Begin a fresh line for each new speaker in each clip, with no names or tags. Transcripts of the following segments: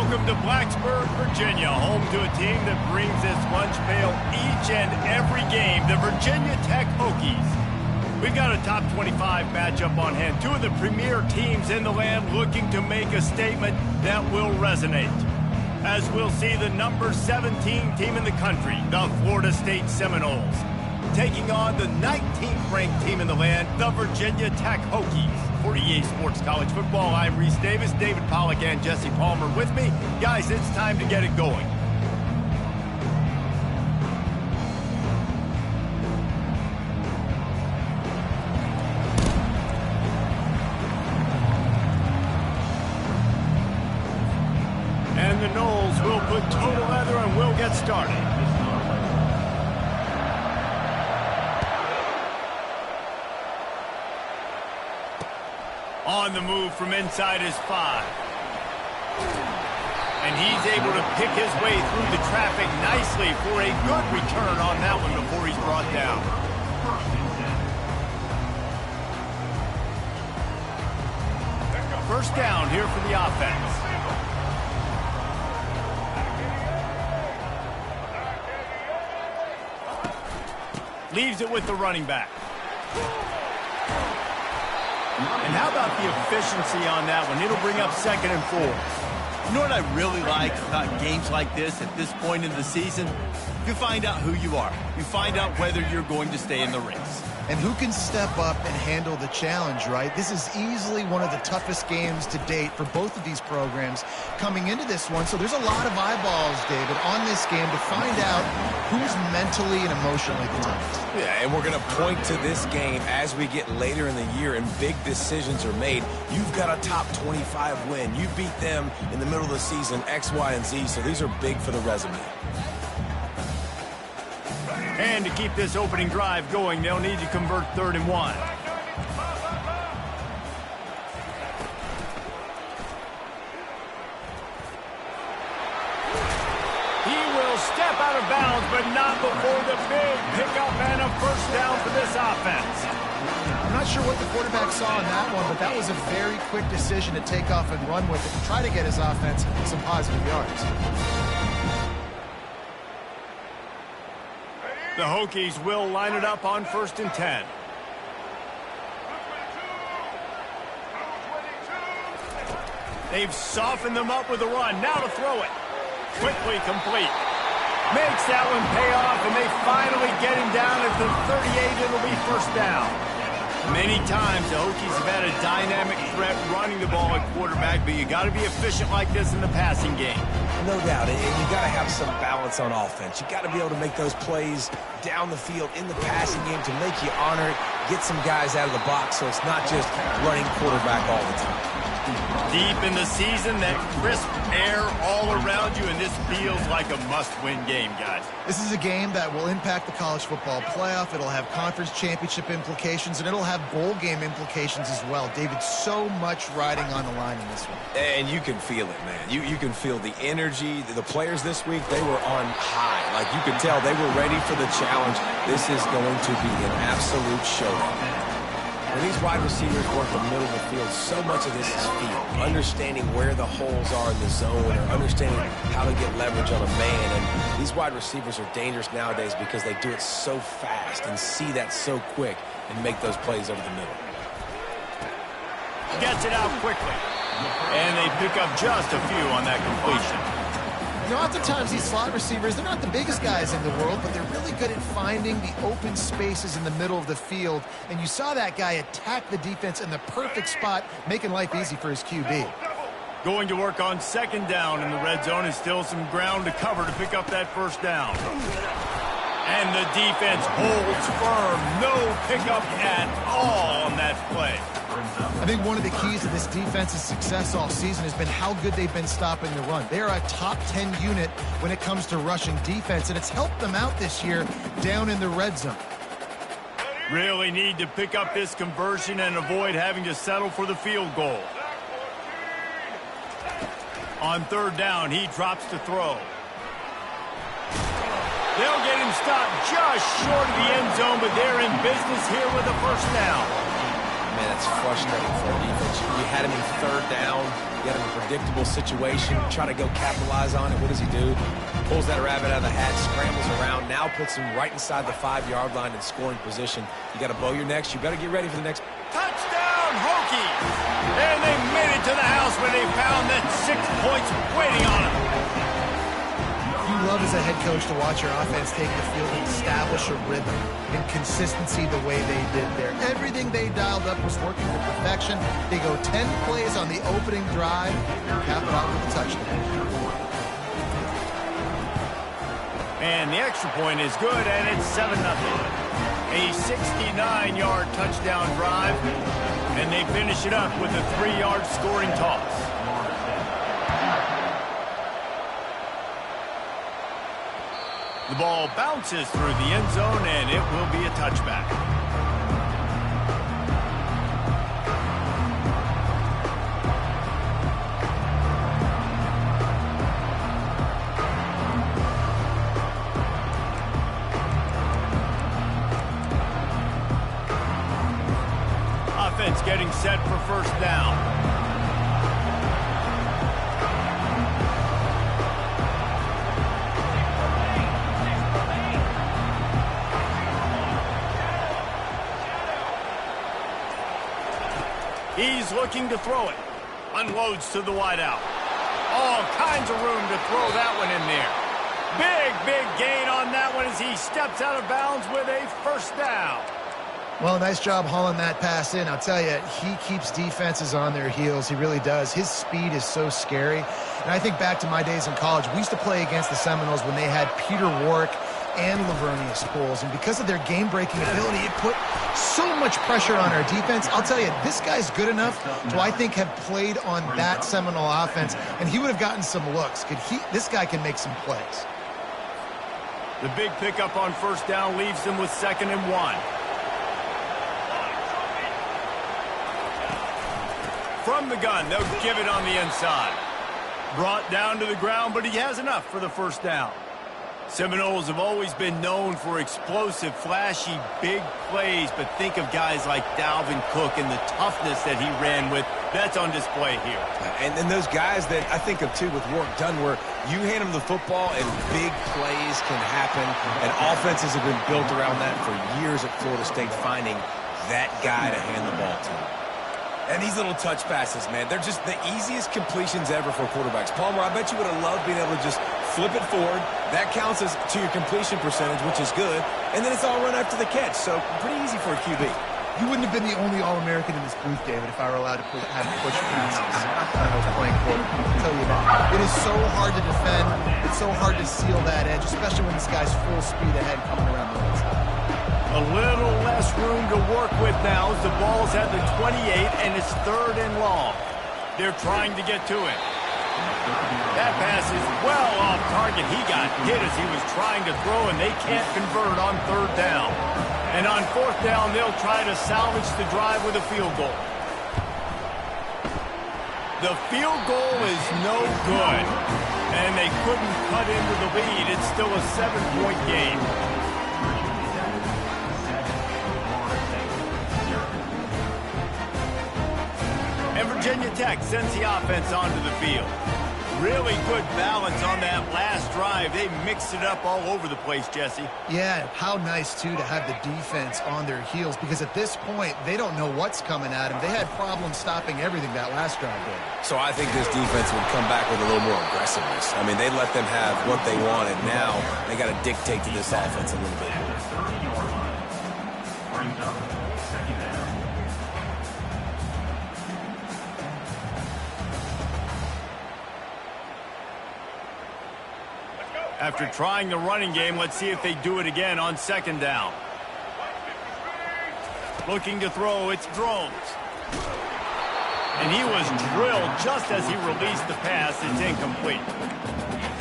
Welcome to Blacksburg, Virginia, home to a team that brings this lunch pail each and every game, the Virginia Tech Hokies. We've got a top 25 matchup on hand. Two of the premier teams in the land looking to make a statement that will resonate. As we'll see the number 17 team in the country, the Florida State Seminoles, taking on the 19th ranked team in the land, the Virginia Tech Hokies. For EA Sports College Football, I'm Reese Davis, David Pollack, and Jesse Palmer with me. Guys, it's time to get it going. And the Noles will put total leather and we'll get started. On the move from inside his 5. And he's able to pick his way through the traffic nicely for a good return on that one before he's brought down. First down here for the offense. Leaves it with the running back. And how about the efficiency on that one? It'll bring up 2nd and 4.
You know what I really like about games like this at this point in the season? You find out who you are. You find out whether you're going to stay in the race.
And who can step up and handle the challenge, right? This is easily one of the toughest games to date for both of these programs coming into this one. So there's a lot of eyeballs, David, on this game to find out who's mentally and emotionally the toughest.
Yeah, and we're going to point to this game as we get later in the year and big decisions are made. You've got a top 25 win. You beat them in the middle of the season, X, Y, and Z, so these are big for the resume.
And to keep this opening drive going, they'll need to convert 3rd and 1. He will step out of bounds, but not before the big pickup and a first down for this offense.
I'm not sure what the quarterback saw in that one, but that was a very quick decision to take off and run with it and try to get his offense some positive yards.
The Hokies will line it up on 1st and 10. They've softened them up with a run. Now to throw it. Quickly complete. Makes that one pay off, and they finally get him down at the 38. It'll be first down. Many times the Hokies have had a dynamic threat running the ball at quarterback, but you got to be efficient like this in the passing game.
No doubt, and you got to have some balance on offense. You got to be able to make those plays down the field in the passing game to make you honor it, get some guys out of the box so it's not just running quarterback all the time.
Deep in the season, that crisp air all around you, and this feels like a must-win game, guys.
This is a game that will impact the college football playoff. It'll have conference championship implications, and it'll have bowl game implications as well. David, so much riding on the line in this one.
And you can feel it, man. You can feel the energy. The players this week, they were on high. Like, you could tell they were ready for the challenge. This is going to be an absolute showdown. When these wide receivers work the middle of the field, so much of this is feel. Understanding where the holes are in the zone or understanding how to get leverage on a man. And these wide receivers are dangerous nowadays because they do it so fast and see that so quick and make those plays over the middle.
Gets it out quickly. And they pick up just a few on that completion.
You know, oftentimes these slot receivers, they're not the biggest guys in the world, but they're really good at finding the open spaces in the middle of the field. And you saw that guy attack the defense in the perfect spot, making life easy for his QB.
Going to work on 2nd down in the red zone, and still some ground to cover to pick up that first down. And the defense holds firm. No pickup at all on that play.
I think one of the keys to this defense's success all season has been how good they've been stopping the run. They're a top 10 unit when it comes to rushing defense, and it's helped them out this year down in the red zone.
Really need to pick up this conversion and avoid having to settle for the field goal. On 3rd down, he drops to throw. They'll get him stopped just short of the end zone, but they're in business here with a first down.
man, that's frustrating for a defense. You had him in third down. You had him in a predictable situation. Try to go capitalize on it. What does he do? Pulls that rabbit out of the hat, scrambles around, now puts him right inside the 5-yard line in scoring position. You got to bow your necks. You better get ready for the next.
Touchdown, Hokies! And they made it to the house when they found that 6 points waiting on them.
You love as a head coach to watch your offense take the field and establish a rhythm and consistency the way they did there. Everything they dialed up was working to perfection. They go 10 plays on the opening drive and cap it off with a touchdown.
And the extra point is good, and it's 7-0. A 69-yard touchdown drive, and they finish it up with a 3-yard scoring toss. The ball bounces through the end zone, and it will be a touchback. Offense getting set for first down. He's looking to throw it. Unloads to the wideout. All kinds of room to throw that one in there. Big gain on that one as he steps out of bounds with a first down.
Well, nice job hauling that pass in. I'll tell you, he keeps defenses on their heels. He really does. His speed is so scary. And I think back to my days in college. We used to play against the Seminoles when they had Peter Warrick and Lavernius Poles. And because of their game-breaking ability, it put so much pressure on our defense. I'll tell you, this guy's good enough to, I think, have played on that Seminole offense, and he would have gotten some looks. This guy can make some plays.
The big pickup on first down leaves them with 2nd and 1. From the gun, they'll give it on the inside. Brought down to the ground, but he has enough for the first down. Seminoles have always been known for explosive, flashy, big plays, but think of guys like Dalvin Cook and the toughness that he ran with. That's on display here.
And then those guys that I think of, too, with Warrick Dunn, where you hand them the football and big plays can happen, and offenses have been built around that for years at Florida State, finding that guy to hand the ball to. And these little touch passes, man, they're just the easiest completions ever for quarterbacks. Palmer, I bet you would have loved being able to just flip it forward. That counts as to your completion percentage, which is good. And then it's all run after the catch, so pretty easy for a QB.
You wouldn't have been the only All-American in this booth, David, if I were allowed to have push passes when I was playing quarterback. I'll tell you that. It is so hard to defend. It's so hard to seal that edge, especially when this guy's full speed ahead coming around the outside.
A little less room to work with now as the ball's at the 28 and it's 3rd and long. They're trying to get to it. That pass is well off target. He got hit as he was trying to throw, and they can't convert on 3rd down. And on 4th down, they'll try to salvage the drive with a field goal. The field goal is no good, and they couldn't cut into the lead. It's still a 7-point game. And Virginia Tech sends the offense onto the field. Really good balance on that last drive. They mixed it up all over the place, Jesse.
Yeah, how nice, too, to have the defense on their heels, because at this point, they don't know what's coming at them. They had problems stopping everything that last drive did.
So I think this defense would come back with a little more aggressiveness. I mean, they let them have what they wanted. Now they got to dictate to this offense a little bit.
After trying the running game, let's see if they do it again on 2nd down. Looking to throw, it's Drones. And he was drilled just as he released the pass. It's incomplete.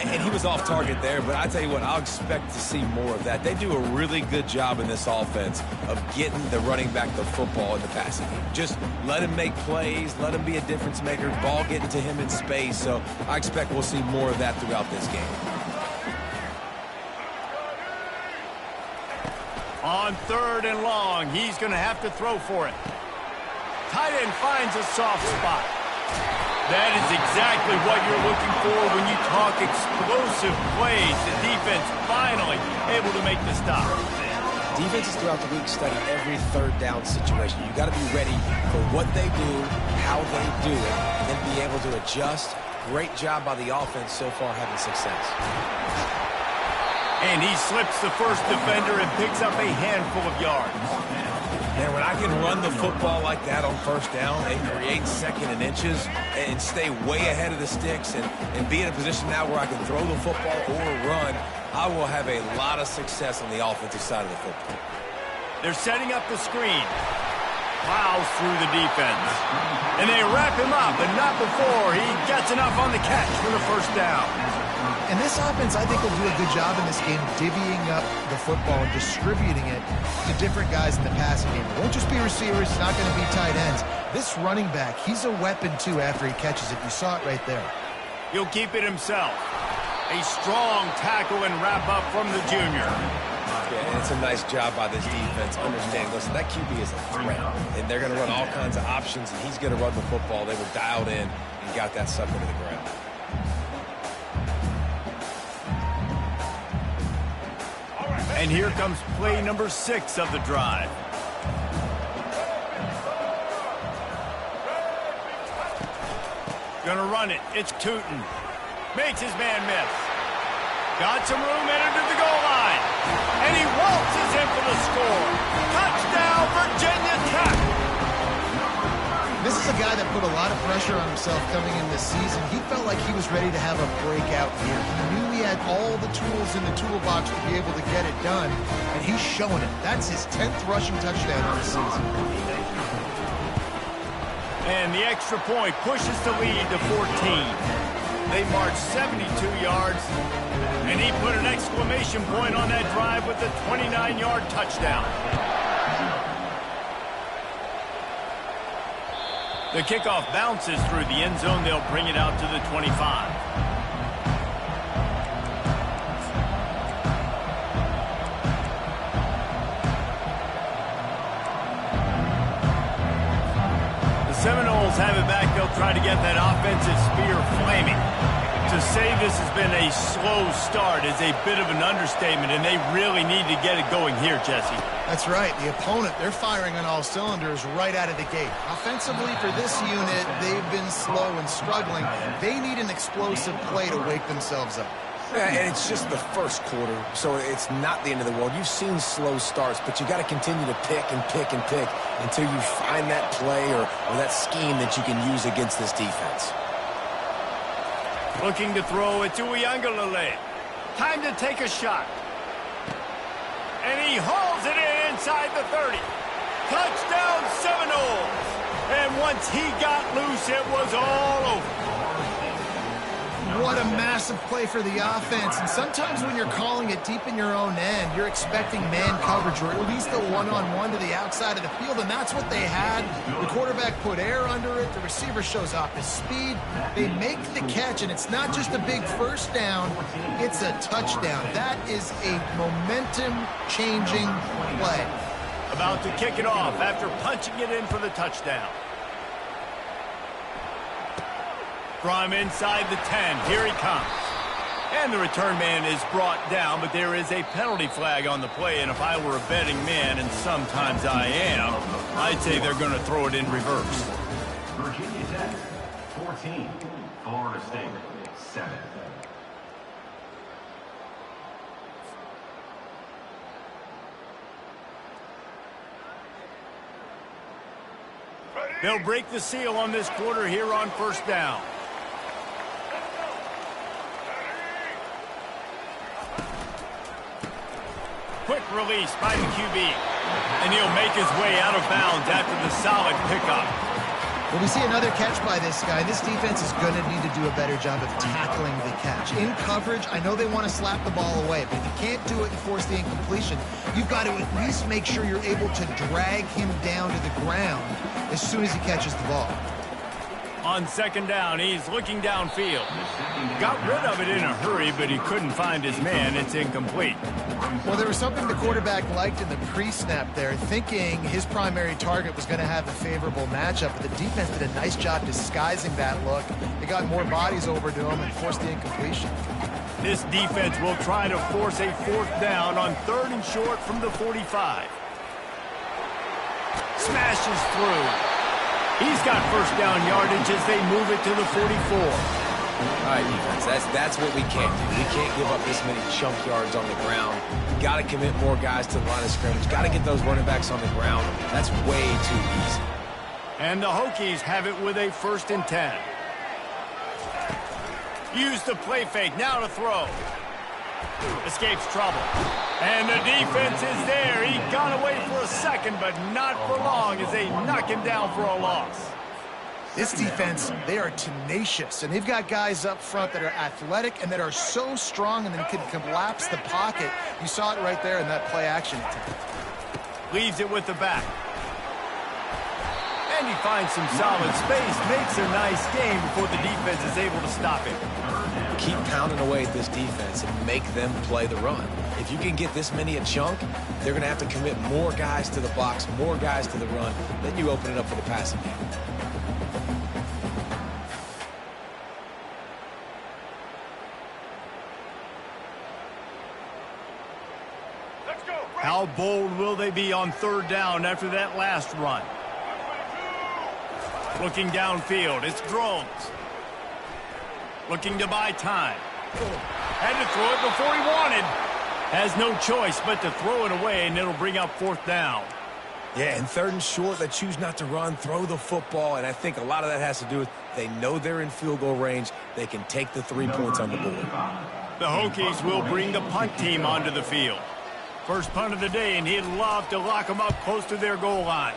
And he was off target there, but I tell you what, I'll expect to see more of that. They do a really good job in this offense of getting the running back the football in the passing game. Just let him make plays, let him be a difference maker, ball getting to him in space. So I expect we'll see more of that throughout this game.
On 3rd and long, he's going to have to throw for it. tight end finds a soft spot. That is exactly what you're looking for when you talk explosive plays. The defense finally able to make the stop.
Defenses throughout the week study every third down situation. You got to be ready for what they do, how they do it, and then be able to adjust. Great job by the offense so far having success.
And he slips the first defender and picks up a handful of yards.
Man, when I can run the football like that on first down and create second and inches and stay way ahead of the sticks and be in a position now where I can throw the football or run, I will have a lot of success on the offensive side of the football.
They're setting up the screen. Plows through the defense. And they wrap him up, but not before he gets enough on the catch for the first down.
And this offense, I think, will do a good job in this game divvying up the football and distributing it to different guys in the passing game. It won't just be receivers. It's not going to be tight ends. This running back, he's a weapon, too, after he catches it. You saw it right there.
He'll keep it himself. A strong tackle and wrap up from the junior.
Yeah, and it's a nice job by this defense. Understanding, listen, that QB is a threat, and they're going to run all kinds of options, and he's going to run the football. They were dialed in and got that sucker to the ground.
And here comes play number 6 of the drive. Gonna run it. It's Tootin. Makes his man miss. Got some room, entered to the goal line. And he waltzes in for the score. Touchdown, Virginia Tech.
This is a guy that put a lot of pressure on himself coming in this season. He felt like he was ready to have a breakout year. He knew he had all the tools in the toolbox to be able to get it done, and he's showing it. That's his 10th rushing touchdown on the season.
And the extra point pushes the lead to 14. They marched 72 yards, and he put an exclamation point on that drive with a 29-yard touchdown. The kickoff bounces through the end zone. They'll bring it out to the 25. The Seminoles have it back. They'll try to get that offensive spear flaming. To say this has been a slow start is a bit of an understatement, and they really need to get it going here, Jesse.
That's right. The opponent, they're firing on all cylinders right out of the gate. Offensively, for this unit, they've been slow and struggling. They need an explosive play to wake themselves up.
Yeah, and it's just the first quarter, so it's not the end of the world. You've seen slow starts, but you got to continue to pick and pick and pick until you find that play or that scheme that you can use against this defense.
Looking to throw it to Uiagalelei. Time to take a shot. And he hauls it in inside the 30. Touchdown Seminoles. And once he got loose, it was all over.
What a massive play for the offense. And sometimes when you're calling it deep in your own end, you're expecting man coverage or at least a one-on-one to the outside of the field, and that's what they had. The quarterback put air under it. The receiver shows off his speed. They make the catch, and it's not just a big first down. It's a touchdown. That is a momentum-changing play.
About to kick it off after punching it in for the touchdown. From inside the 10, here he comes. And the return man is brought down, but there is a penalty flag on the play, and if I were a betting man, and sometimes I am, I'd say they're going to throw it in reverse.
Virginia Tech, 14. Florida State, 7.
They'll break the seal on this quarter here on first down. Quick release by the QB. And he'll make his way out of bounds after the solid pickup.
Well, we see another catch by this guy. This defense is going to need to do a better job of tackling the catch. In coverage, I know they want to slap the ball away, but if you can't do it and force the incompletion, you've got to at least make sure you're able to drag him down to the ground as soon as he catches the ball.
On second down, he's looking downfield. Got rid of it in a hurry, but he couldn't find his man. It's incomplete.
Well, there was something the quarterback liked in the pre-snap there, thinking his primary target was going to have a favorable matchup, but the defense did a nice job disguising that look. They got more bodies over to him and forced the incompletion.
This defense will try to force a fourth down on 3rd and short from the 45. Smashes through. He's got first down yardage as they move it to the 44.
All right, defense, that's what we can't do. We can't give up this many chunk yards on the ground. Got to commit more guys to the line of scrimmage. Got to get those running backs on the ground. That's way too easy.
And the Hokies have it with a 1st and 10. Use the play fake, now to throw. Escapes trouble. And the defense is there. He got away for a second, but not for long as they knock him down for a loss.
This defense, they are tenacious, and they've got guys up front that are athletic and that are so strong and then can collapse the pocket. You saw it right there in that play-action attempt.
Leaves it with the back. And he finds some solid space, makes a nice game before the defense is able to stop him.
Keep pounding away at this defense and make them play the run. If you can get this many a chunk, they're going to have to commit more guys to the box, more guys to the run. Then you open it up for the passing game.
How bold will they be on 3rd down after that last run? Looking downfield, it's Drones. Looking to buy time. Had to throw it before he wanted. Has no choice but to throw it away, and it'll bring up 4th down.
Yeah, and 3rd and short, they choose not to run, throw the football, and I think a lot of that has to do with they know they're in field goal range. They can take the 3 points on the board.
The Hokies will bring the punt team onto the field. First punt of the day, and he'd love to lock them up close to their goal line.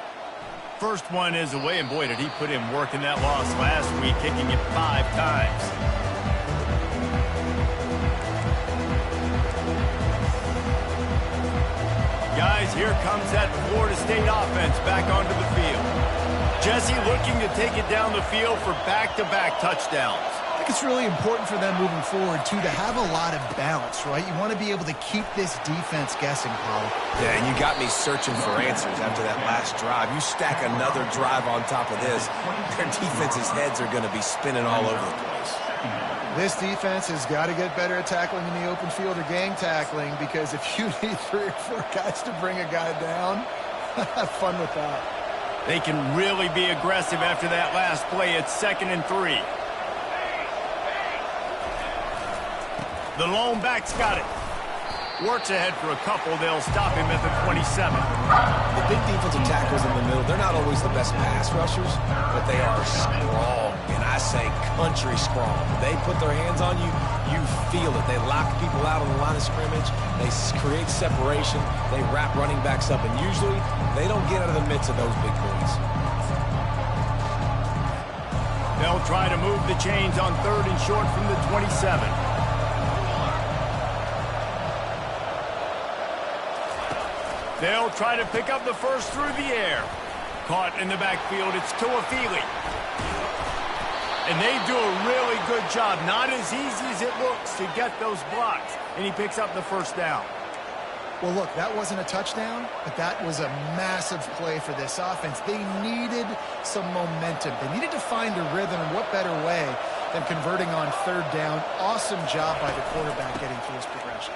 First one is away, and boy, did he put in work in that loss last week, kicking it 5 times. Guys, here comes that Florida State offense back onto the field. Jesse looking to take it down the field for back-to-back touchdowns.
I think it's really important for them moving forward, too, to have a lot of balance, right? You want to be able to keep this defense guessing, Paul.
Yeah, and you got me searching for answers after that last drive. You stack another drive on top of this, their defense's heads are going to be spinning all over the place.
This defense has got to get better at tackling in the open field or gang tackling, because if you need 3 or 4 guys to bring a guy down, have fun with that.
They can really be aggressive after that last play. It's 2nd and 3. The lone back's got it. Works ahead for a couple. They'll stop him at the 27.
The big defensive tackles in the middle, they're not always the best pass rushers, but they are strong, and I say country strong. They put their hands on you, you feel it. They lock people out on the line of scrimmage. They create separation. They wrap running backs up, and usually they don't get out of the midst of those big boys.
They'll try to move the chains on 3rd and short from the 27. They'll try to pick up the first through the air. Caught in the backfield, it's Tuafili. And they do a really good job. Not as easy as it looks to get those blocks. And he picks up the first down.
Well, look, that wasn't a touchdown, but that was a massive play for this offense. They needed some momentum. They needed to find a rhythm, and what better way than converting on 3rd down. Awesome job by the quarterback getting through his progression.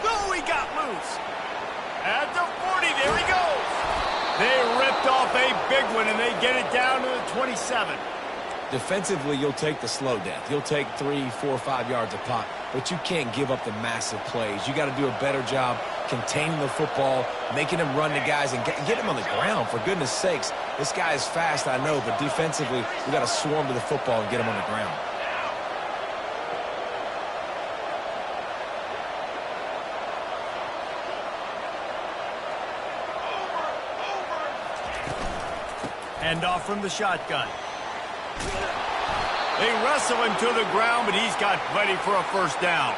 Oh, he got loose. At the 40, there he goes. They ripped off a big one, and they get it down to the 27.
Defensively, you'll take the slow death. You'll take 3, 4, 5 yards a pop, but you can't give up the massive plays. You got to do a better job containing the football, making them run the guys, and get him on the ground, for goodness sakes. This guy is fast, I know, but defensively, we got to swarm to the football and get him on the ground.
Hand off from the shotgun. They wrestle him to the ground, but he's got plenty for a first down.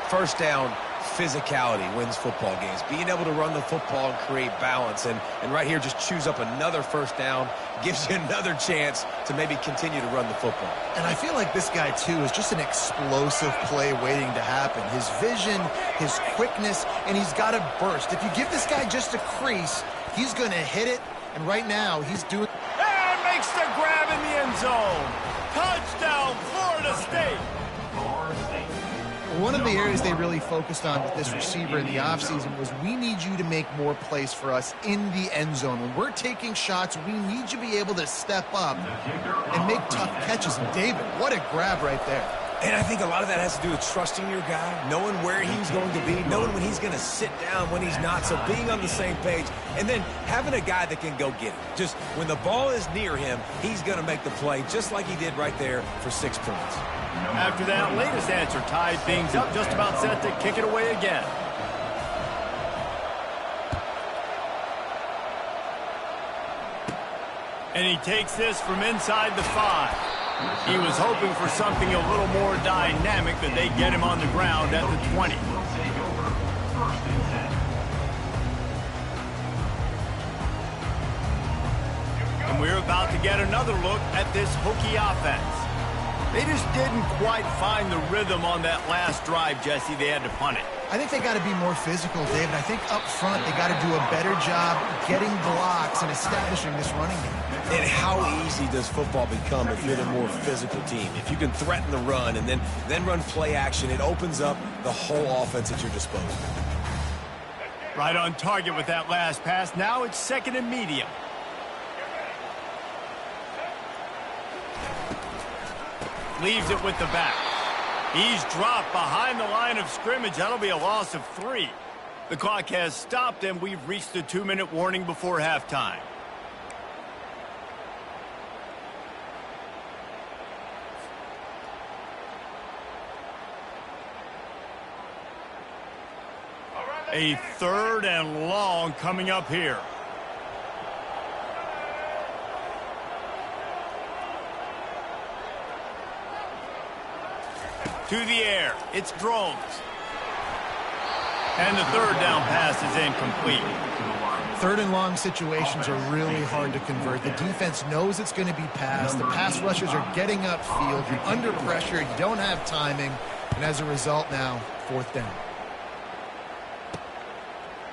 First down, physicality wins football games. Being able to run the football and create balance. And right here, just choose up another first down, gives you another chance to maybe continue to run the football.
And I feel like this guy, too, is just an explosive play waiting to happen. His vision, his quickness, and he's got a burst. If you give this guy just a crease, he's going to hit it. And right now, he's doing...
And makes the grab in the end zone. Touchdown, Florida State.
One of the areas they really focused on with this receiver in the offseason was we need you to make more plays for us in the end zone. When we're taking shots, we need you to be able to step up and make tough catches. And David, what a grab right there.
And I think a lot of that has to do with trusting your guy, knowing where he's going to be, knowing when he's going to sit down, when he's not, so being on the same page, and then having a guy that can go get it. Just when the ball is near him, he's going to make the play just like he did right there for 6 points.
After that latest answer tied things up, just about set to kick it away again. And he takes this from inside the 5. He was hoping for something a little more dynamic, but they get him on the ground at the 20. And we're about to get another look at this Hokie offense. They just didn't quite find the rhythm on that last drive, Jesse. They had to punt it.
I think they got to be more physical, David. I think up front they got to do a better job getting blocks and establishing this running game.
And how easy does football become if you're the more physical team? If you can threaten the run and then run play action, it opens up the whole offense at your disposal.
Right on target with that last pass. Now it's 2nd and medium. Leaves it with the back. He's dropped behind the line of scrimmage. That'll be a loss of 3. The clock has stopped, and we've reached the 2-minute warning before halftime. A 3rd and long coming up here. To the air. It's Drones. And the 3rd down pass is incomplete.
3rd and long situations are really hard to convert. The defense knows it's going to be passed. The pass rushers are getting upfield. You're under pressure. You don't have timing. And as a result now, 4th down.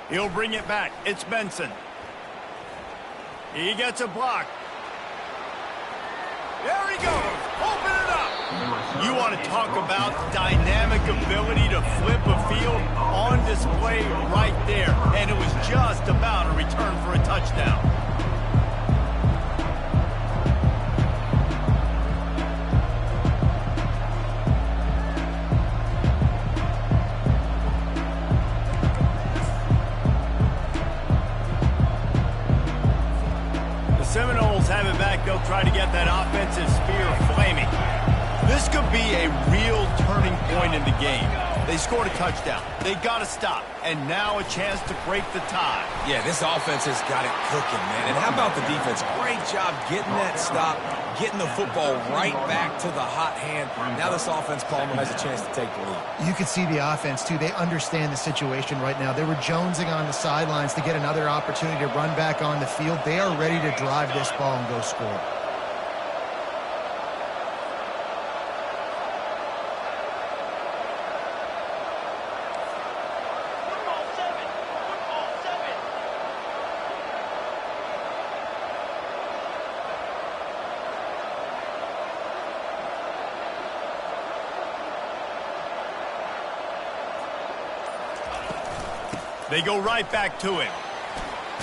He'll bring it back. It's Benson. He gets a block. There he goes. Open it up. You want to talk about dynamic ability to flip a field on display right there. And it was just about a return for a touchdown. The Seminoles have it back. They'll try to get that offensive spear flaming. This could be a real turning point in the game. They scored a touchdown. They got to stop. And now a chance to break the tie.
Yeah, this offense has got it cooking, man. And how about the defense? Great job getting that stop, getting the football right back to the hot hand. Now this offense, Palmer, has a chance to take the lead.
You could see the offense, too. They understand the situation right now. They were jonesing on the sidelines to get another opportunity to run back on the field. They are ready to drive this ball and go score.
They go right back to him.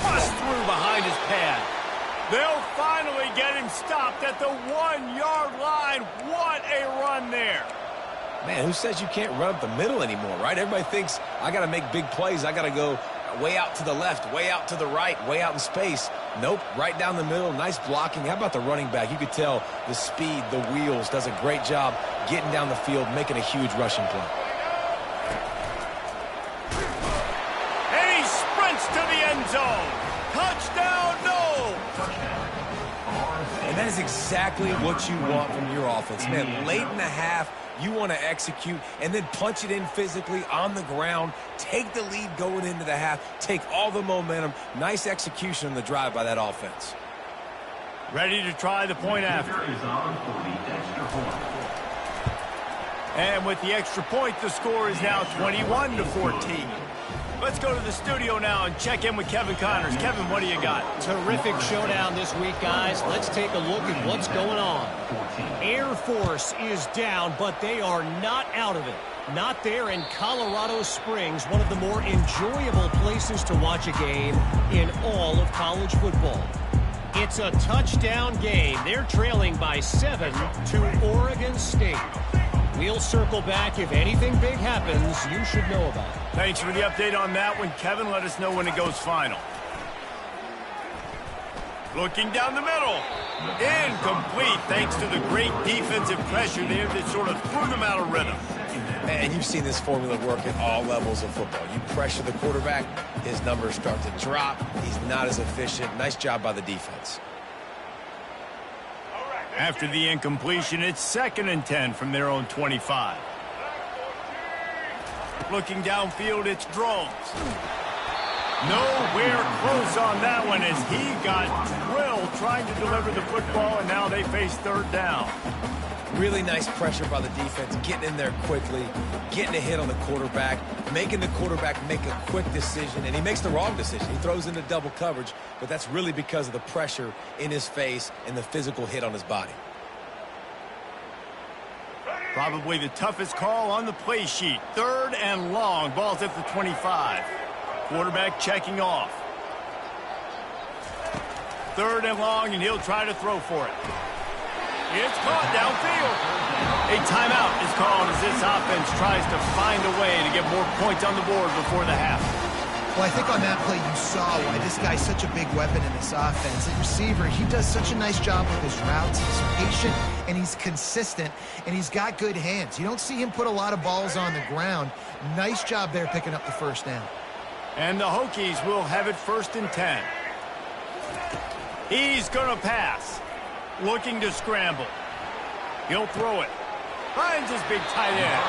Bust through behind his pad. They'll finally get him stopped at the 1-yard line. What a run there.
Man, who says you can't run up the middle anymore, right? Everybody thinks I got to make big plays. I got to go way out to the left, way out to the right, way out in space. Nope, right down the middle. Nice blocking. How about the running back? You could tell the speed, the wheels, does a great job getting down the field, making a huge rushing play.
To the end zone. Touchdown, no.
And that That is exactly what you want from your offense. Man, late in the half, you want to execute and then punch it in physically on the ground, take the lead going into the half, take all the momentum. Nice execution on the drive by that offense.
Ready to try the point after.
Is on for the extra point.
And with the extra point, the score is now 21-14. Let's go to the studio now and check in with Kevin Connors. Kevin, what do you got?
Terrific showdown this week, guys. Let's take a look at what's going on. Air Force is down, but they are not out of it. Not there in Colorado Springs, one of the more enjoyable places to watch a game in all of college football. It's a touchdown game. They're trailing by 7 to Oregon State. We'll circle back. If anything big happens, you should know about it.
Thanks for the update on that one, Kevin. Let us know when it goes final. Looking down the middle. Incomplete, thanks to the great defensive pressure there that sort of threw them out of rhythm.
And you've seen this formula work at all levels of football. You pressure the quarterback, his numbers start to drop. He's not as efficient. Nice job by the defense.
After the incompletion, it's 2nd and 10 from their own 25. Looking downfield, it's Drones. Nowhere close on that one as he got drilled trying to deliver the football, and now they face 3rd down.
Really nice pressure by the defense, getting in there quickly, getting a hit on the quarterback, making the quarterback make a quick decision, and he makes the wrong decision. He throws into double coverage, but that's really because of the pressure in his face and the physical hit on his body.
Probably the toughest call on the play sheet. 3rd and long, ball's at the 25. Quarterback checking off. 3rd and long, and he'll try to throw for it. It's caught downfield. A timeout is called as this offense tries to find a way to get more points on the board before the half.
Well, I think on that play you saw why this guy's such a big weapon in this offense. The receiver, he does such a nice job with his routes. He's patient, and he's consistent, and he's got good hands. You don't see him put a lot of balls on the ground. Nice job there picking up the 1st down.
And the Hokies will have it 1st and 10. He's going to pass. Looking to scramble. He'll throw it. Finds his big tight end.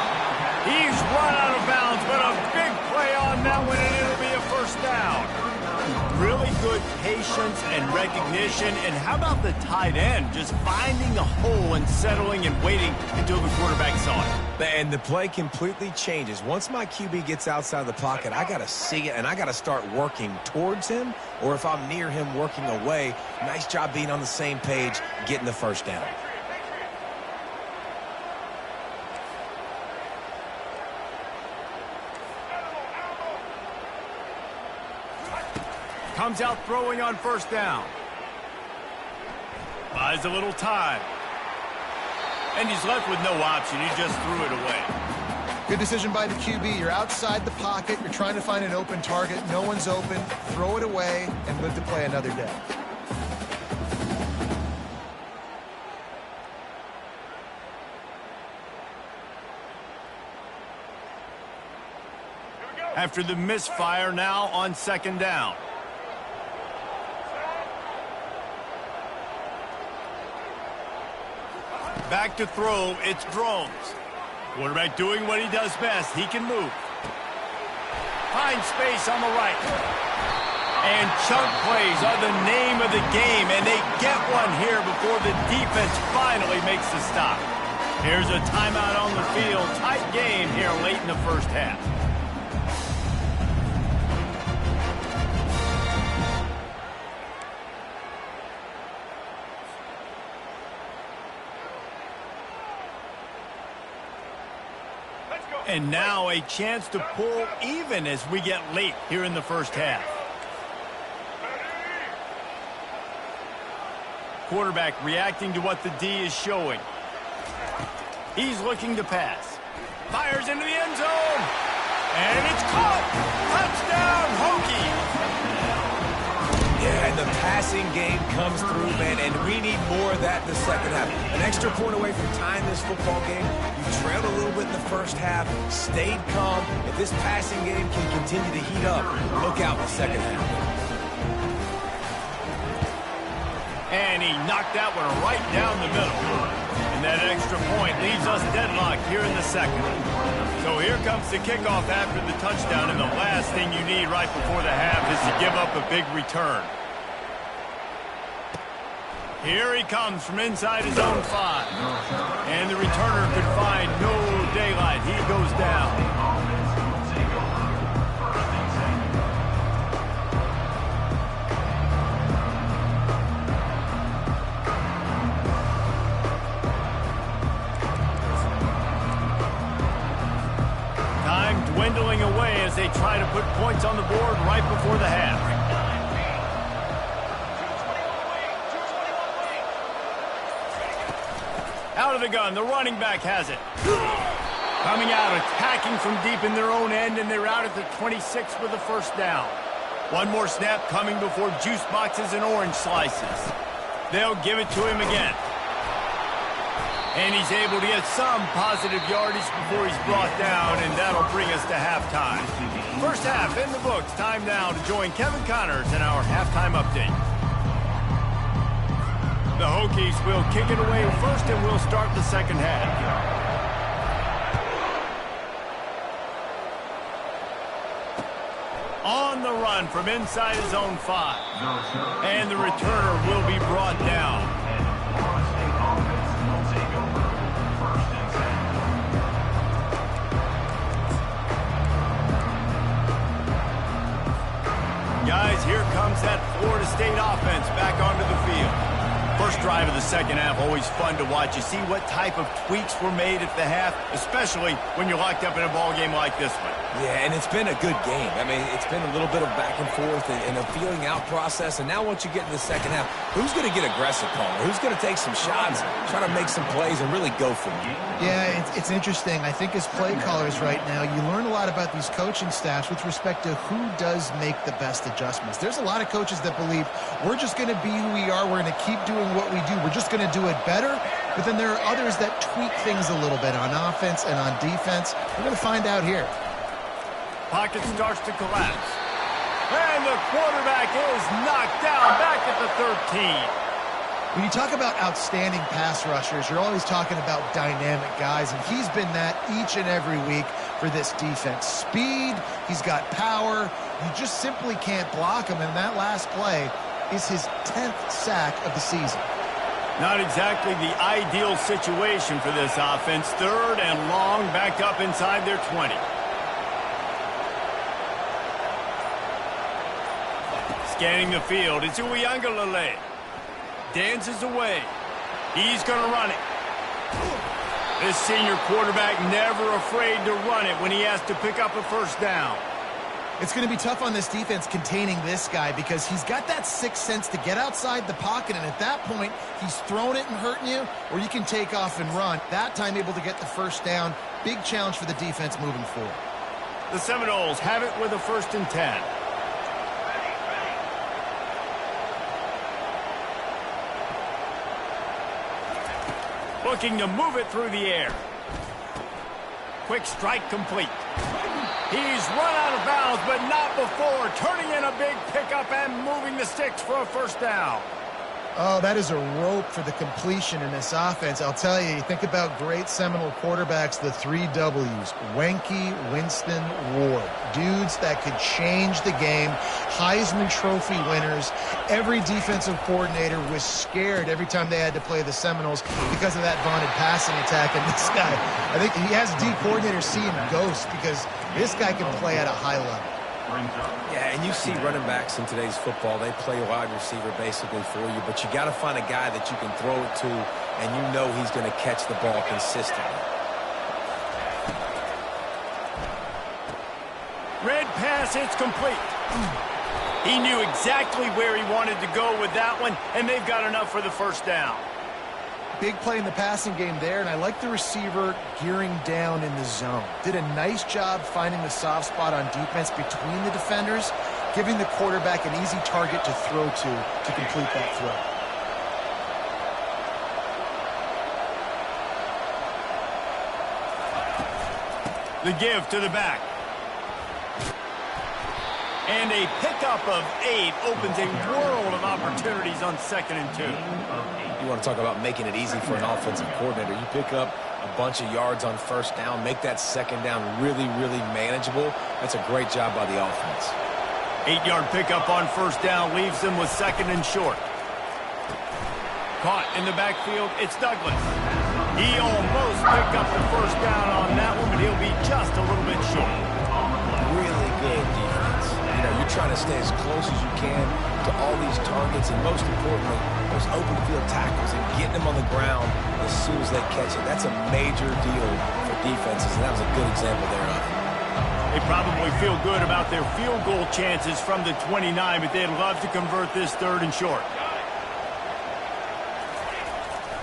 He's run out of bounds, but a big play on that one, and it'll be a 1st down. Really good patience and recognition. And how about the tight end just finding the hole and settling and waiting until the quarterback saw it?
And the play completely changes. Once my QB gets outside the pocket, I got to see it, and I got to start working towards him, or if I'm near him, working away. Nice job being on the same page, getting the 1st down.
Comes out throwing on 1st down. Buys a little time. And he's left with no option. He just threw it away.
Good decision by the QB. You're outside the pocket. You're trying to find an open target. No one's open. Throw it away and live to play another day.
After the misfire, now on 2nd down. Back to throw, it's Drones. Quarterback doing what he does best. He can move. Finds space on the right. And chunk plays are the name of the game, and they get one here before the defense finally makes the stop. Here's a timeout on the field. Tight game here late in the 1st half. And now a chance to pull even as we get late here in the 1st half. Quarterback reacting to what the D is showing. He's looking to pass. Fires into the end zone. And it's caught. Touchdown, Hokies.
Yeah, and the passing game comes through, man, and we need more of that in the 2nd half. An extra point away from tying this football game. You trailed a little bit in the 1st half, stayed calm. If this passing game can continue to heat up, look out in the 2nd half.
And he knocked that one right down the middle. And that extra point leaves us deadlocked here in the second. So here comes the kickoff after the touchdown, and the last thing you need right before the half is to give up a big return. Here he comes from inside his own 5. And the returner could find no daylight. He goes down. Dwindling away as they try to put points on the board right before the half. Out of the gun, the running back has it. Coming out, attacking from deep in their own end, and they're out at the 26 with a first down. One more snap coming before juice boxes and orange slices. They'll give it to him again. And he's able to get some positive yardage before he's brought down, and that'll bring us to halftime. First half in the books. Time now to join Kevin Connors in our halftime update. The Hokies will kick it away first, and we'll start the second half. On the run from inside his own 5. And the returner will be brought down. Guys, here comes that Florida State offense back onto the field. First drive of the second half, always fun to watch. You see what type of tweaks were made at the half, especially when you're locked up in a ball game like this one.
Yeah, and it's been a good game. I mean, it's been a little bit of back and forth and a feeling out process. And now once you get in the second half, who's going to get aggressive, Palmer? Who's going to take some shots, try to make some plays, and really go for it?
Yeah, it's interesting. I think as play callers right now, you learn a lot about these coaching staffs with respect to who does make the best adjustments. There's a lot of coaches that believe we're just going to be who we are. We're going to keep doing what we do. We're just going to do it better. But then there are others that tweak things a little bit on offense and on defense. We're going to find out here.
Pocket starts to collapse. And the quarterback is knocked down back at the 13.
When you talk about outstanding pass rushers, you're always talking about dynamic guys, and he's been that each and every week for this defense. Speed, he's got power. You just simply can't block him, and that last play is his 10th sack of the season.
Not exactly the ideal situation for this offense. Third and long, backed up inside their 20. Scanning the field, it's Uiagalelei. Dances away. He's going to run it. This senior quarterback never afraid to run it when he has to pick up a first down.
It's going to be tough on this defense containing this guy because he's got that sixth sense to get outside the pocket, and at that point, he's throwing it and hurting you, or you can take off and run. That time able to get the first down. Big challenge for the defense moving forward.
The Seminoles have it with a 1st and 10. Looking to move it through the air. Quick strike complete. He's run out of bounds, but not before turning in a big pickup and moving the sticks for a first down.
Oh, that is a rope for the completion in this offense. I'll tell you, you think about great Seminole quarterbacks, the 3 W's, Wenke, Winston, Ward. Dudes that could change the game, Heisman Trophy winners. Every defensive coordinator was scared every time they had to play the Seminoles because of that vaunted passing attack. And this guy, I think he has D coordinators seeing ghosts because this guy can play at a high level.
Yeah, and you see running backs in today's football, they play wide receiver basically for you, but you got to find a guy that you can throw it to, and you know he's going to catch the ball consistently.
Red pass, it's complete. He knew exactly where he wanted to go with that one, and they've got enough for the first down.
Big play in the passing game there, and I like the receiver gearing down in the zone. Did a nice job finding the soft spot on defense between the defenders, giving the quarterback an easy target to throw to complete that throw. The give to the back.
And a pickup of 8 opens a world of opportunities on 2nd and 2.
You want to talk about making it easy for an offensive coordinator. You pick up a bunch of yards on 1st down, make that 2nd down really, really manageable. That's a great job by the offense.
8-yard pickup on 1st down leaves them with 2nd and short. Caught in the backfield, it's Douglas. He almost picked up the 1st down on that one, but he'll be just a little bit short.
Really good defense. You know, you're trying to stay as close as you can to all these targets, and most importantly, those open field tackles and getting them on the ground as soon as they catch it. That's a major deal for defenses, and that was a good example there of it.
They probably feel good about their field goal chances from the 29, but they'd love to convert this 3rd and short.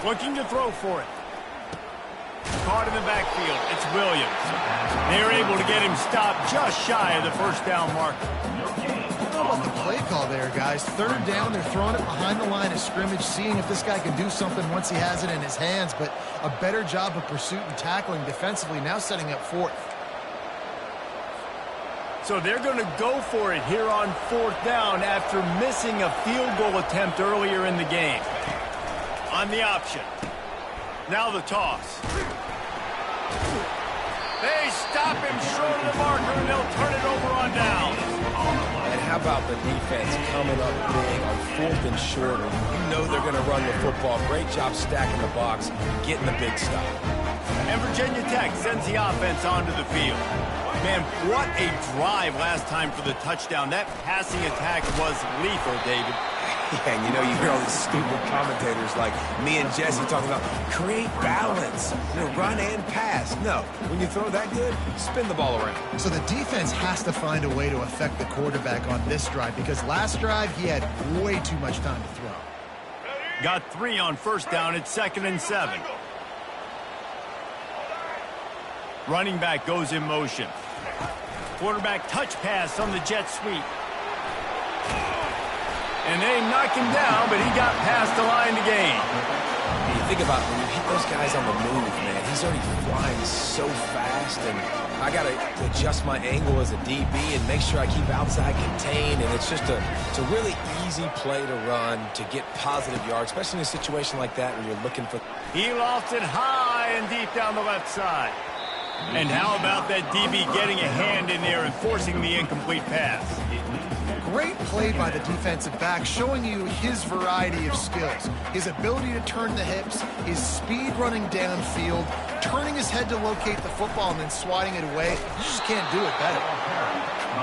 Looking to throw for it. Caught in the backfield. It's Williams. They're able to get him stopped just shy of the 1st down mark.
How about the play call there, guys? 3rd down, they're throwing it behind the line of scrimmage, seeing if this guy can do something once he has it in his hands, but a better job of pursuit and tackling defensively, now setting up 4th.
So they're going to go for it here on 4th down after missing a field goal attempt earlier in the game. On the option. Now the toss. They stop him short of the marker, and they'll turn it over on down.
And how about the defense coming up big on 4th and short? You know they're going to run the football. Great job stacking the box, getting the big stop.
And Virginia Tech sends the offense onto the field. Man, what a drive last time for the touchdown. That passing attack was lethal, David.
Yeah, and you know, you hear all these stupid commentators like me and Jesse talking about create balance, you know, run and pass. No, when you throw that good, spin the ball around.
So the defense has to find a way to affect the quarterback on this drive, because last drive he had way too much time to throw.
Got 3 on 1st down. It's 2nd and 7. Running back goes in motion. Quarterback touch pass on the jet sweep. And they knock him down, but he got past the line to gain.
You think about when you hit those guys on the move, man, he's already flying so fast, and I got to adjust my angle as a DB and make sure I keep outside contained, and it's just it's a really easy play to run to get positive yards, especially in a situation like that where you're looking for...
He lofts it high and deep down the left side. And how about that DB getting a hand in there and forcing the incomplete pass?
Great play by the defensive back, showing you his variety of skills. His ability to turn the hips, his speed running downfield, turning his head to locate the football and then swatting it away. You just can't do it better.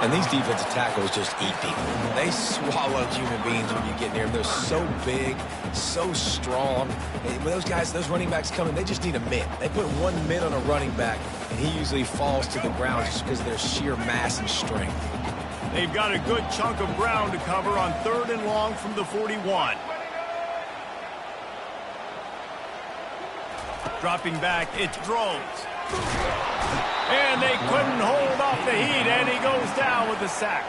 And these defensive tackles just eat people. They swallow human beings when you get near them. They're so big, so strong. And when those guys, those running backs come in, they just need a mitt. They put 1 mitt on a running back, and he usually falls to the ground just because of their sheer mass and strength.
They've got a good chunk of ground to cover on 3rd and long from the 41. Dropping back, it's Drones. And they couldn't hold off the heat, and he goes down with the sack.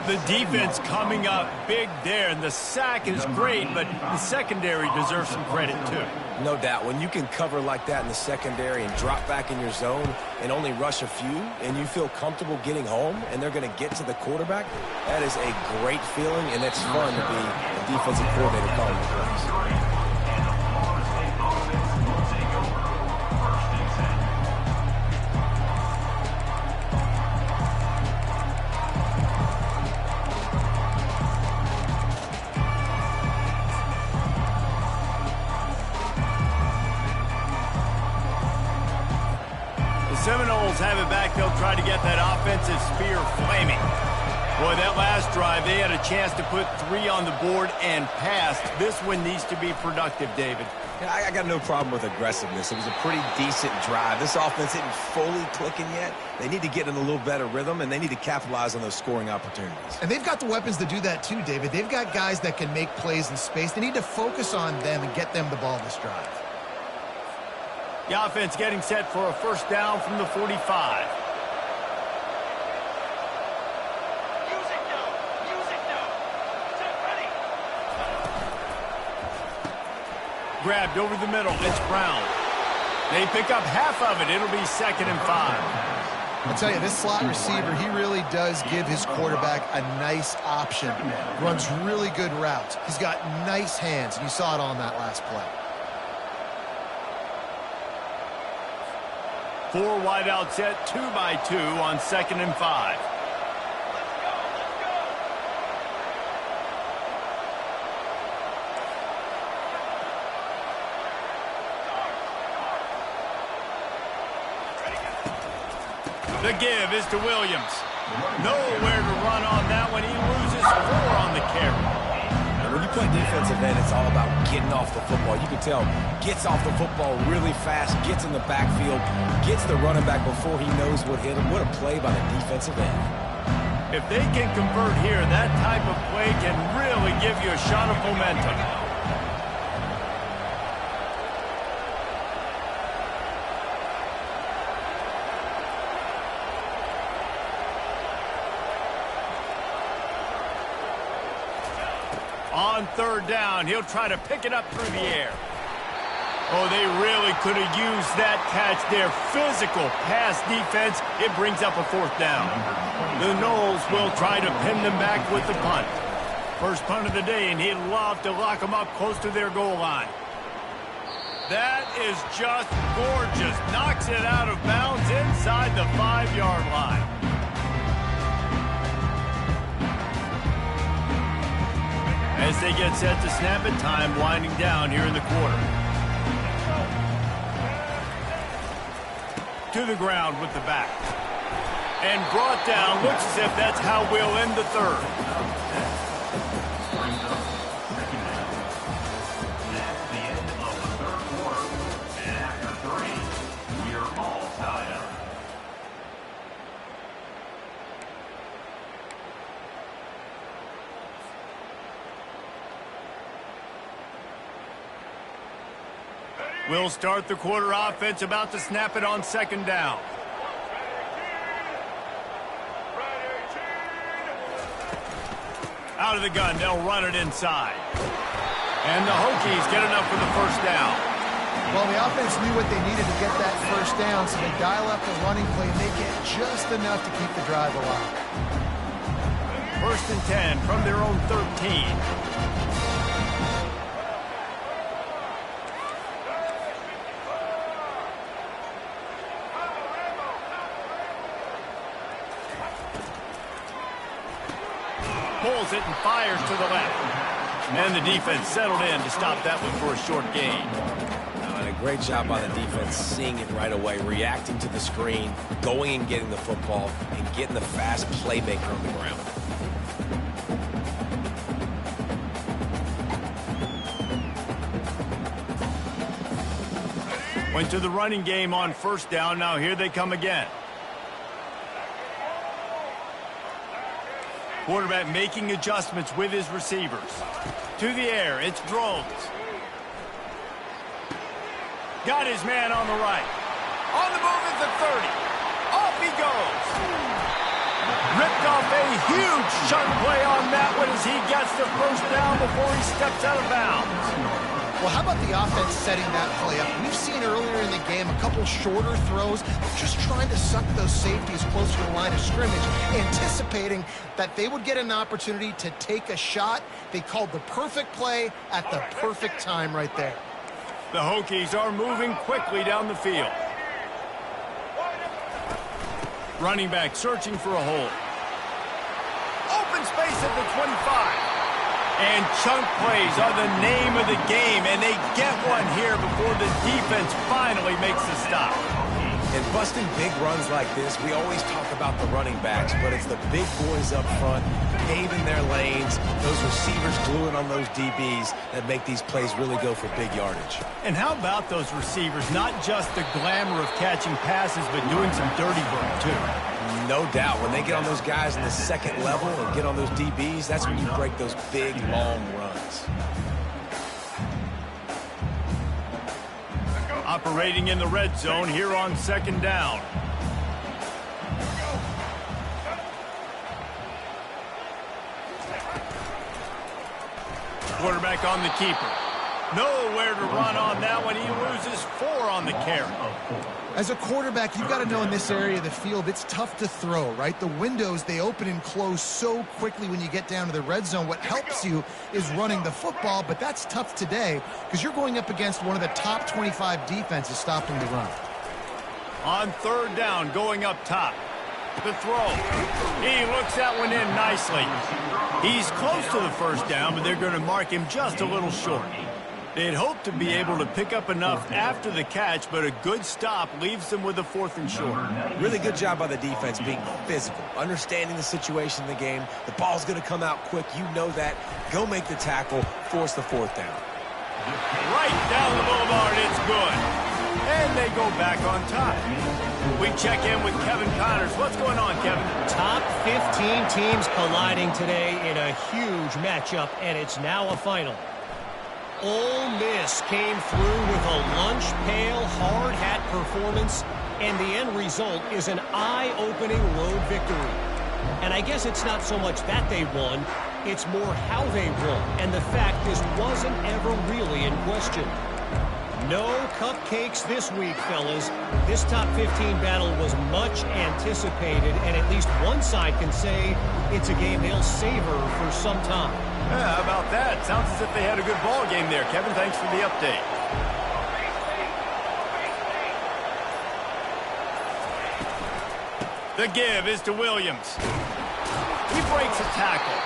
The defense coming up big there, and the sack is great, but the secondary deserves some credit too.
No doubt. When you can cover like that in the secondary and drop back in your zone and only rush a few, and you feel comfortable getting home, and they're going to get to the quarterback, that is a great feeling, and it's fun to be a defensive coordinator calling the plays.
Seminoles have it back. They'll try to get that offensive spear flaming. Boy, that last drive, they had a chance to put 3 on the board and passed. This one needs to be productive, David.
Yeah, I got no problem with aggressiveness. It was a pretty decent drive. This offense isn't fully clicking yet. They need to get in a little better rhythm, and they need to capitalize on those scoring opportunities.
And they've got the weapons to do that too, David. They've got guys that can make plays in space. They need to focus on them and get them the ball this drive.
The offense getting set for a 1st down from the 45. Grabbed over the middle. It's Brown. They pick up half of it. It'll be 2nd and 5.
I tell you, this slot receiver, he really does give his quarterback a nice option. Runs really good routes. He's got nice hands, and you saw it on that last play.
4 wide out set, 2 by 2 on 2nd and 5. The give is to Williams. Nowhere to run on that one. He loses 4 on the carry.
And when you play defensive end, it's all about getting off the football. You can tell, gets off the football really fast, gets in the backfield, gets the running back before he knows what hit him. What a play by the defensive end.
If they can convert here, that type of play can really give you a shot of momentum. On 3rd down, he'll try to pick it up through the air. Oh, they really could have used that catch there. Physical pass defense. It brings up a 4th down. The Knowles will try to pin them back with the punt. First punt of the day, and he'd love to lock them up close to their goal line. That is just gorgeous. Knocks it out of bounds inside the 5-yard line. As they get set to snap it, time winding down here in the quarter. To the ground with the back. And brought down. Looks as if that's how we'll end the 3rd.
That's the end of the 3rd quarter. And after 3, we're all tied up.
We'll start the quarter offense, about to snap it on 2nd down. Out of the gun, they'll run it inside. And the Hokies get enough for the 1st down.
Well, the offense knew what they needed to get that 1st down, so they dial up the running play and make it just enough to keep the drive alive.
1st and 10 from their own 13. Pulls it and fires to the left. And the defense settled in to stop that one for a short gain.
And a great job by the defense seeing it right away, reacting to the screen, going and getting the football, and getting the fast playmaker on the ground.
Went to the running game on 1st down. Now here they come again. Quarterback making adjustments with his receivers. To the air, it's Drones. Got his man on the right. On the move at the 30. Off he goes. Ripped off a huge chunk play on that one as he gets the 1st down before he steps out of bounds.
Well, how about the offense setting that play up? We've seen earlier in the game a couple shorter throws, just trying to suck those safeties closer to the line of scrimmage, anticipating that they would get an opportunity to take a shot. They called the perfect play at the perfect time right there.
The Hokies are moving quickly down the field. Running back searching for a hole. Open space at the 25. And chunk plays are the name of the game, and they get one here before the defense finally makes the stop.
And busting big runs like this, we always talk about the running backs, but it's the big boys up front, paving their lanes, those receivers gluing on those DBs that make these plays really go for big yardage.
And how about those receivers? Not just the glamour of catching passes, but doing some dirty work, too.
No doubt. When they get on those guys in the 2nd level and get on those DBs, that's when you break those big, long runs.
Operating in the red zone here on 2nd down. Quarterback on the keeper. Nowhere to run on that one. He loses 4 on the carry.
As a quarterback, you've got to know in this area of the field, it's tough to throw, right? The windows, they open and close so quickly when you get down to the red zone. What helps you is running the football, but that's tough today because you're going up against one of the top 25 defenses stopping the run.
On third down, going up top. The throw. He looks that one in nicely. He's close to the first down, but they're going to mark him just a little short. They'd hoped to be able to pick up enough after the catch, but a good stop leaves them with a 4th and short.
Really good job by the defense being physical, understanding the situation in the game. The ball's going to come out quick. You know that. Go make the tackle, force the 4th down.
Right down the boulevard, it's good. And they go back on top. We check in with Kevin Connors. What's going on, Kevin?
Top 15 teams colliding today in a huge matchup, and it's now a final. Ole Miss came through with a lunch pail, hard hat performance, and the end result is an eye-opening road victory. And I guess it's not so much that they won, it's more how they won, and the fact this wasn't ever really in question. No cupcakes this week, fellas. This top 15 battle was much anticipated, and at least one side can say it's a game they'll savor for some time.
Yeah, how about that? Sounds as if they had a good ball game there. Kevin, thanks for the update. The give is to Williams. He breaks a tackle.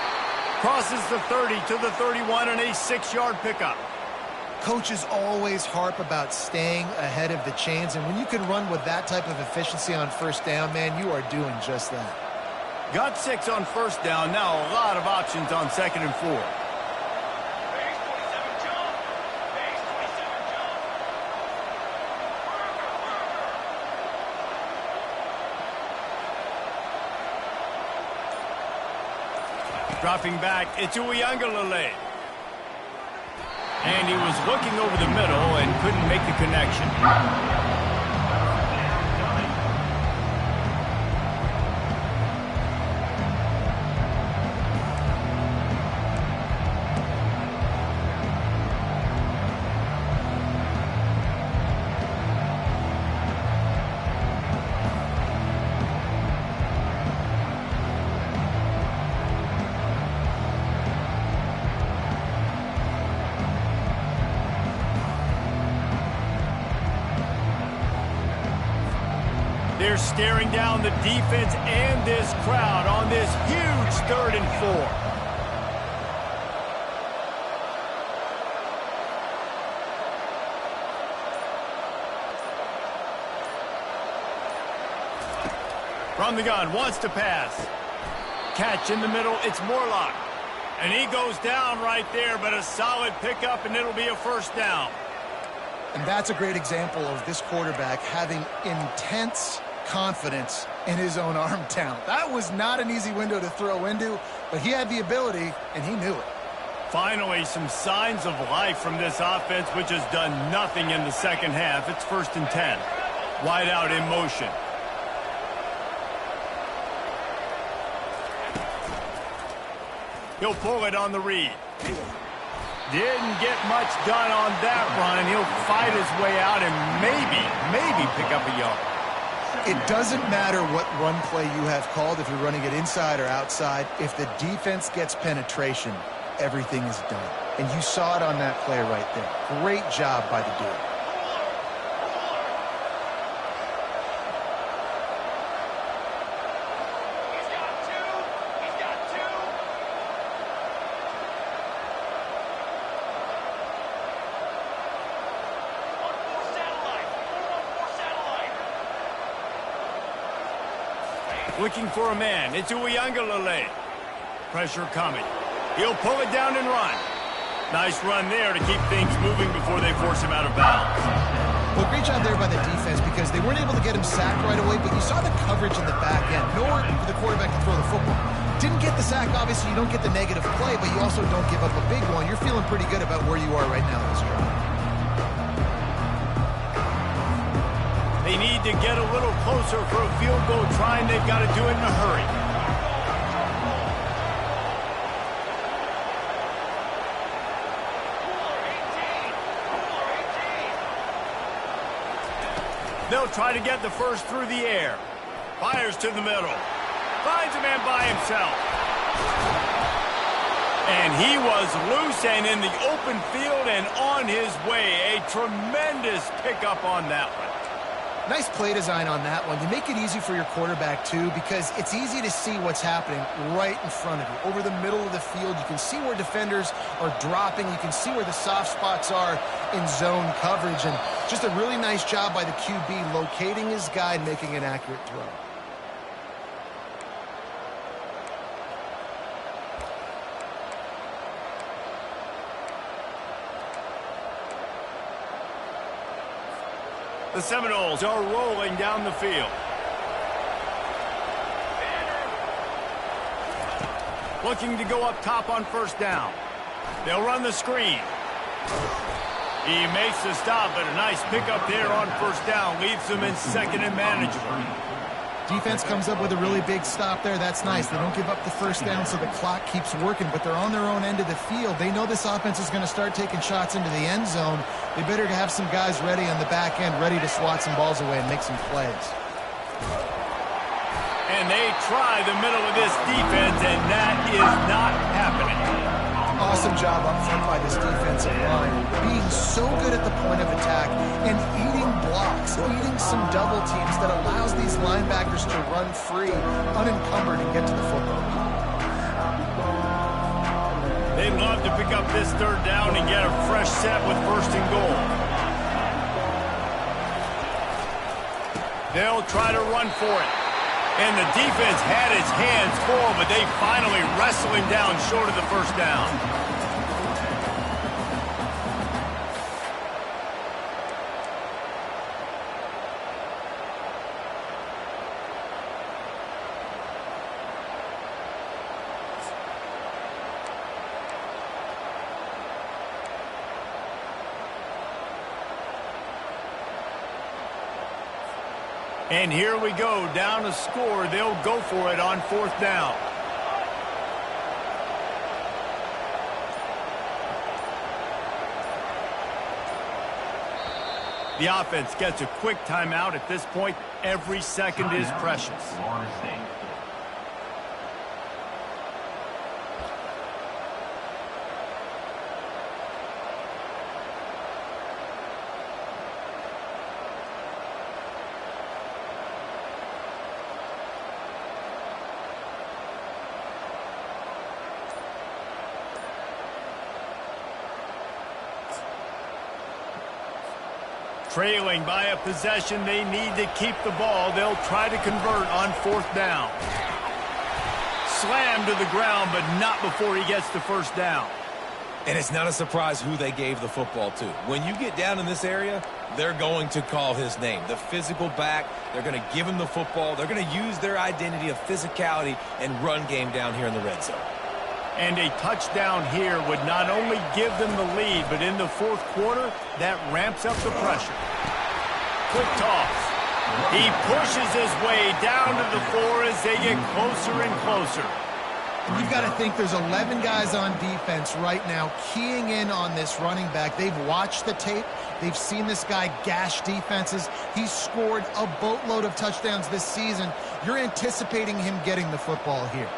Crosses the 30 to the 31 and a 6-yard pickup.
Coaches always harp about staying ahead of the chains, and when you can run with that type of efficiency on first down, man, you are doing just that.
Got 6 on first down. Now a lot of options on 2nd and 4. Dropping back, it's Uiagalelei. And he was looking over the middle and couldn't make the connection. They're staring down the defense and this crowd on this huge 3rd and 4. From the gun, wants to pass. Catch in the middle, it's Morlock. And he goes down right there, but a solid pickup, and it'll be a 1st down.
And that's a great example of this quarterback having intense confidence in his own arm talent. That was not an easy window to throw into, but he had the ability, and he knew it.
Finally, some signs of life from this offense, which has done nothing in the second half. It's 1st and 10. Wide out in motion. He'll pull it on the read. Didn't get much done on that run. He'll fight his way out and maybe pick up a yard.
It doesn't matter what run play you have called, if you're running it inside or outside. If the defense gets penetration, everything is done. And you saw it on that play right there. Great job by the dude.
Looking for a man. It's Uiagalelei. Pressure coming. He'll pull it down and run. Nice run there to keep things moving before they force him out of bounds.
Well, great job there by the defense because they weren't able to get him sacked right away, but you saw the coverage in the back end. Nowhere for the quarterback to throw the football. Didn't get the sack, obviously you don't get the negative play, but you also don't give up a big one. You're feeling pretty good about where you are right now in this drive.
They need to get a little closer for a field goal try, and they've got to do it in a hurry. They'll try to get the first through the air. Fires to the middle. Finds a man by himself. And he was loose and in the open field and on his way. A tremendous pickup on that one.
Nice play design on that one. They make it easy for your quarterback, too, because it's easy to see what's happening right in front of you. Over the middle of the field, you can see where defenders are dropping. You can see where the soft spots are in zone coverage. And just a really nice job by the QB locating his guy and making an accurate throw.
The Seminoles are rolling down the field. Looking to go up top on first down. They'll run the screen. He makes the stop, but a nice pickup there on first down. Leaves them in second and manageable.
Defense comes up with a really big stop there. That's nice. They don't give up the first down, so the clock keeps working, but they're on their own end of the field. They know this offense is going to start taking shots into the end zone. They better have some guys ready on the back end, ready to swat some balls away and make some plays.
And they try the middle of this defense, and that is not happening.
Awesome job up front by this defensive line, being so good at the point of attack and eating blocks, eating some double teams that allows these linebackers to run free, unencumbered, and get to the football.
They'd love to pick up this third down and get a fresh set with first and goal. They'll try to run for it. And the defense had its hands full, but they finally wrestle him down short of the first down. And here we go, down a score. They'll go for it on fourth down. The offense gets a quick timeout at this point. Every second is precious.
Florida State.
Trailing by a possession, they need to keep the ball. They'll try to convert on fourth down. Slammed to the ground, but not before he gets the first down.
And it's not a surprise who they gave the football to. When you get down in this area, they're going to call his name. The physical back, they're going to give him the football. They're going to use their identity of physicality and run game down here in the red zone.
And a touchdown here would not only give them the lead, but in the fourth quarter, that ramps up the pressure. Quick toss. He pushes his way down to the floor as they get closer and closer.
And you've got to think there's 11 guys on defense right now keying in on this running back. They've watched the tape. They've seen this guy gash defenses. He's scored a boatload of touchdowns this season. You're anticipating him getting the football here.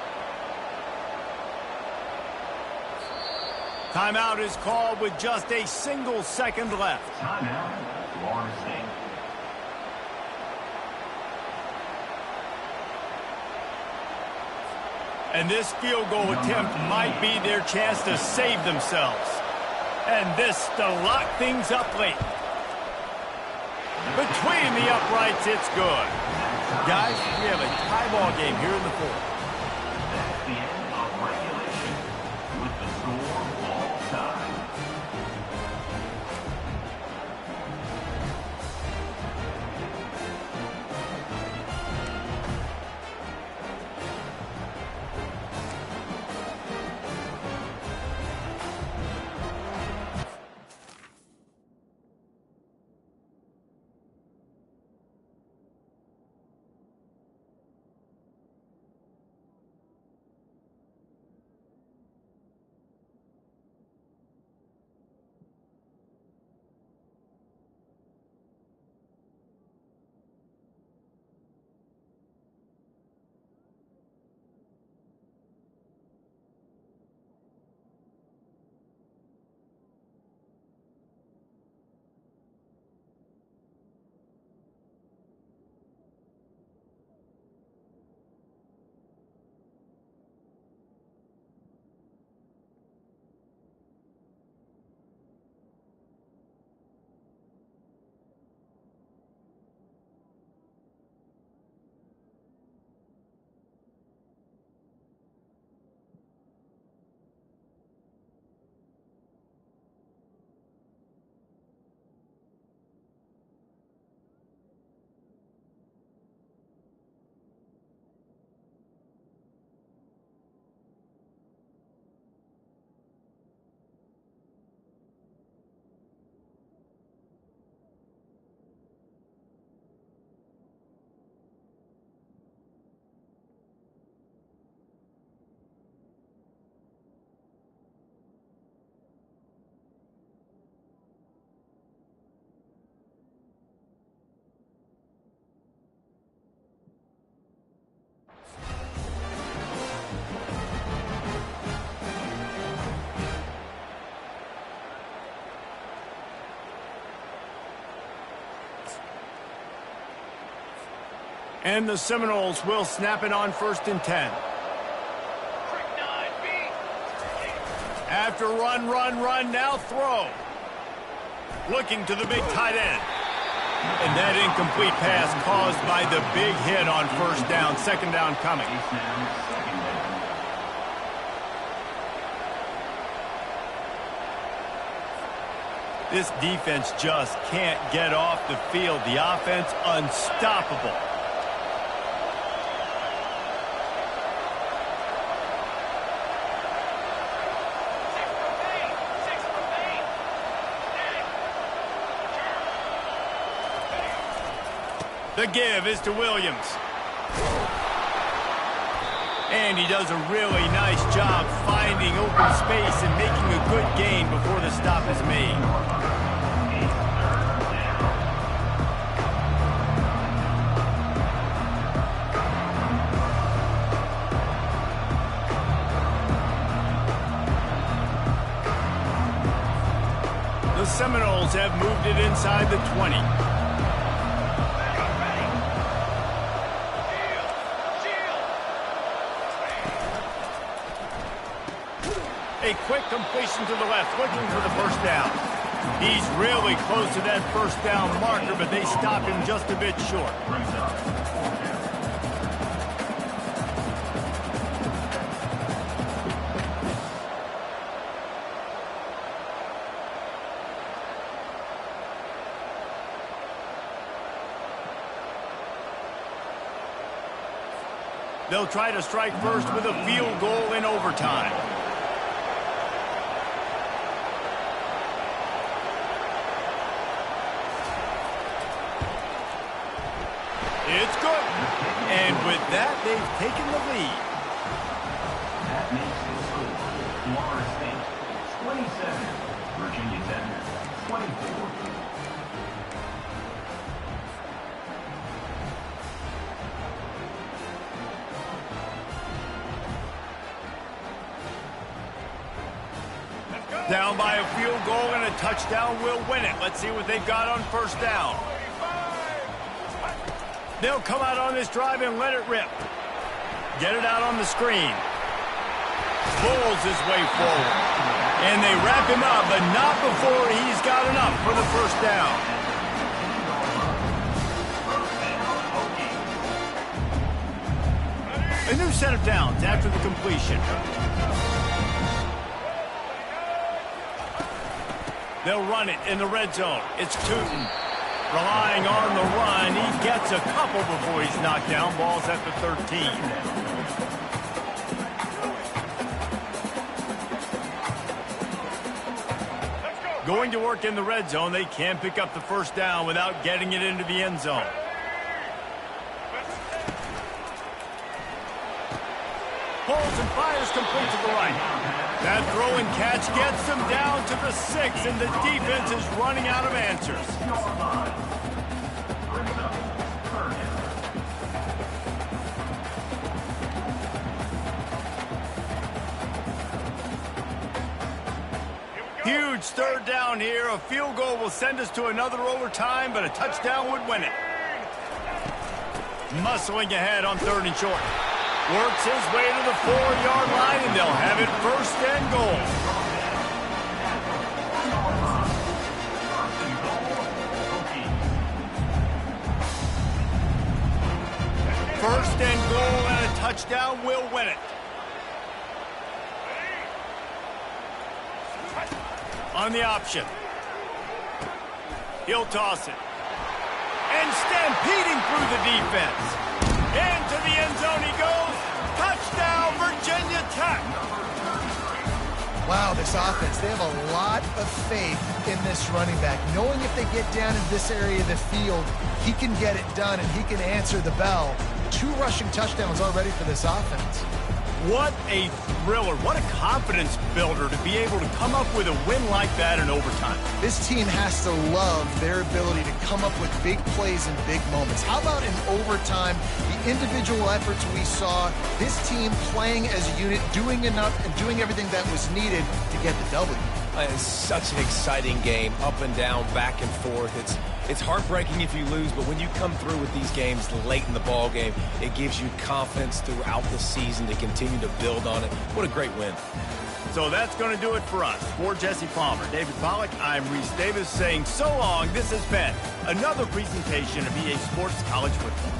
Timeout is called with just a single second left.
Timeout, Florida State.
And this field goal attempt might be their chance to save themselves. And this to lock things up late. Between the uprights, it's good. Guys, we have a tie ball game here in the fourth.
That's the end of regulation with the score all time.
And the Seminoles will snap it on 1st and 10. After run, now throw. Looking to the big tight end. And that incomplete pass caused by the big hit on 1st down. 2nd down coming. This defense just can't get off the field. The offense unstoppable. The give is to Williams. And he does a really nice job finding open space and making a good gain before the stop is made. The Seminoles have moved it inside the 20. A quick completion to the left, looking for the 1st down. He's really close to that 1st down marker, but they stop him just a bit short. They'll try to strike first with a field goal in overtime. It's good. And with that, they've taken the lead.
That makes the score Florida State 27, Virginia Tech 24.
Down by a field goal and a touchdown will win it. Let's see what they've got on 1st down. They'll come out on this drive and let it rip. Get it out on the screen. Pulls his way forward. And they wrap him up, but not before he's got enough for the 1st down. A new set of downs after the completion. They'll run it in the red zone. It's Tootin. Relying on the run. He gets a couple before he's knocked down. Ball's at the 13. Going to work in the red zone. They can't pick up the 1st down without getting it into the end zone. Pulls and fires complete to the right. That throw and catch gets them down to the 6, and the defense is running out of answers. Huge 3rd down here. A field goal will send us to another overtime, but a touchdown would win it. Muscling ahead on 3rd and short. Works his way to the 4-yard line, and they'll have it 1st and goal. First and goal, and a touchdown will win it. On the option. He'll toss it. And stampeding through the defense. Into the end zone he goes. Touchdown, Virginia Tech.
Wow, this offense, they have a lot of faith in this running back. Knowing if they get down in this area of the field, he can get it done and he can answer the bell. 2 rushing touchdowns already for this offense.
What a thriller. What a confidence builder to be able to come up with a win like that in overtime.
This team has to love their ability to come up with big plays and big moments. How about in overtime, the individual efforts we saw, this team playing as a unit, doing enough and doing everything that was needed to get the W.
It's such an exciting game, up and down, back and forth. It's heartbreaking if you lose, but when you come through with these games late in the ball game, it gives you confidence throughout the season to continue to build on it. What a great win.
So that's going to do it for us. For Jesse Palmer, David Pollack, I'm Reese Davis saying so long. This has been another presentation of EA Sports College Football.